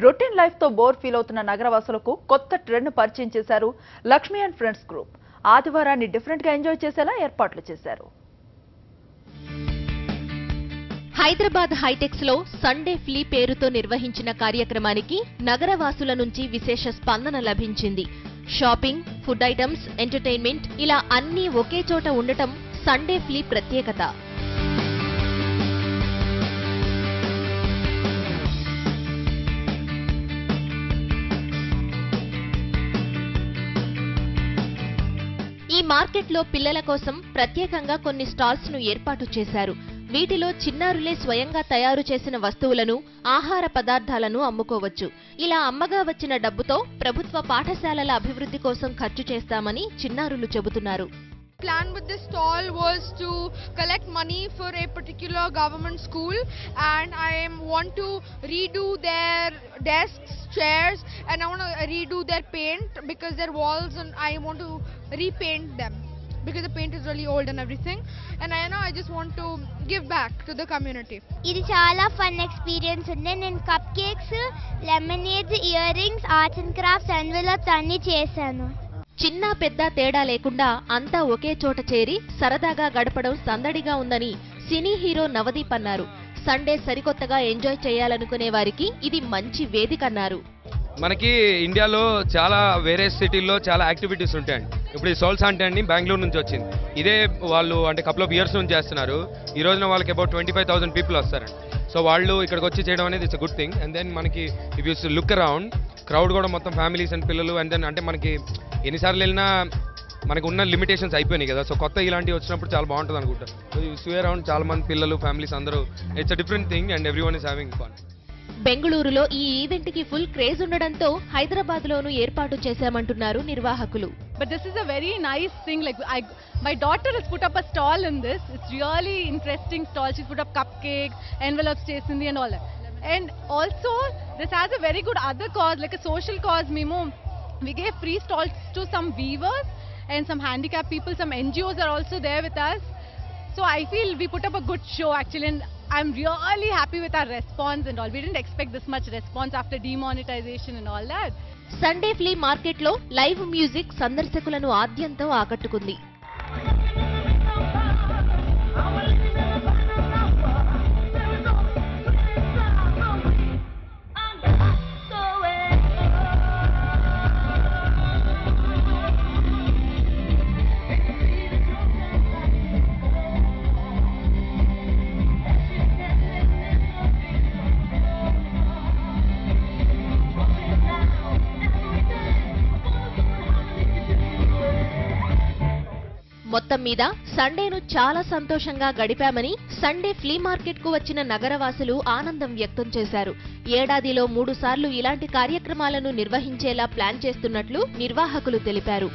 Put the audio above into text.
Routine life తో bore feel అవుతున్న నగరవాసులకు కొత్త ట్రెండ్ పరిచయం చేశారు లక్ష్మి అండ్ ఫ్రెండ్స్ గ్రూప్. ఆదివారాన్ని డిఫరెంట్ గా ఎంజాయ్ చేసేలా ఏర్పాట్లు చేశారు. హైదరాబాద్ హైటెక్స్ లో సండే ఫ్లీ పేరుతో నిర్వహించిన కార్యక్రమానికి నగరవాసుల నుంచి విశేష స్పందన లభించింది. షాపింగ్, ఫుడ్ ఐటమ్స్, ఎంటర్టైన్మెంట్ ఇలా అన్నీ ఒకే చోట ఉండటం సండే ఫ్లీ ప్రత్యేకత. ఈ మార్కెట్లో పిల్లల కోసం ప్రత్యేకంగా కొన్ని స్టాల్స్ ను ఏర్పాటు చేశారు. వీటిలో చిన్నారులే స్వయంగా తయారు చేసిన వస్తువులను, ఆహార పదార్థాలను అమ్ముకోవచ్చు. ఇలా అమ్మగా వచ్చిన డబ్బుతో ప్రభుత్వ పాఠశాలల అభివృద్ధి కోసం ఖర్చు చేస్తామని చిన్నారులు చెబుతున్నారు. Plan with this stall was to collect money for a particular government school, and I want to redo their desks, chairs, and I want to redo their paint because their walls, and I want to repaint them because the paint is really old and everything, and I just want to give back to the community. ఇది చాలా fun experience ఉంది. నేను cupcakes, lemonades, earrings, arts and crafts, envelopes అన్ని చేశాను. చిన్న పెద్ద తేడా లేకుండా అంతా ఒకే చోట చేరి సరదాగా గడపడం సందడిగా ఉందని సినీ హీరో నవదీప్ అన్నారు. సండే సరికొత్తగా ఎంజాయ్ చేయాలనుకునే వారికి ఇది మంచి వేదిక అన్నారు. మనకి ఇండియాలో చాలా వేరే సిటీల్లో చాలా యాక్టివిటీస్ ఉంటాయండి. ఇప్పుడు ఈ సోల్ సాంటే అండి బెంగళూరు నుంచి వచ్చింది. ఇదే వాళ్ళు అంటే కపుల్ ఆఫ్ ఇయర్స్ నుంచి చేస్తున్నారు. ఈ రోజున వాళ్ళకి అబౌట్ 25,000 పీపుల్ వస్తారండి. సో వాళ్ళు ఇక్కడికి వచ్చి చేయడం అనేది it's good thing. And then మనకి if you look around crowd కూడా మొత్తం ఫ్యామిలీస్ అండ్ పిల్లలు. అండ్ దెన్ అంటే మనకి ఎన్నిసార్లు వెళ్ళినా మనకు ఉన్న లిమిటేషన్స్ అయిపోయినాయి కదా. సో కొత్త ఇలాంటివి వచ్చినప్పుడు చాలా బాగుంటుంది అనుకుంటా. సో అరౌండ్ చాలా మంది పిల్లలు, ఫ్యామిలీస్ అందరూ it's a different thing and everyone is having fun. బెంగళూరులో ఈ ఈవెంట్ కి ఫుల్ క్రేజ్ ఉండడంతో హైదరాబాద్ లోనూ ఏర్పాటు చేశామంటున్నారు నిర్వాహకులు. But this is a very nice thing. Like my daughter has put up a stall in this. It's really interesting stall. She's put up cupcakes, envelopes, stationery and all that. And also this has a very good other cause, like a social cause. We gave free stalls to some weavers and some handicapped people. Some NGOs are also there with us. So I feel we put up a good show actually, and I'm really happy with our response and all. We didn't expect this much response after demonetization and all that. Sunday flea market లో live music సందర్శకులను ఆద్యంతం ఆకట్టుకుంది. మొత్తం మీద సండేను చాలా సంతోషంగా గడిపామని Sunday flea market కు వచ్చిన నగరవాసులు ఆనందం వ్యక్తం చేశారు. ఏడాదిలో 3 సార్లు ఇలాంటి కార్యక్రమాలను నిర్వహించేలా ప్లాన్ చేస్తున్నట్లు నిర్వాహకులు తెలిపారు.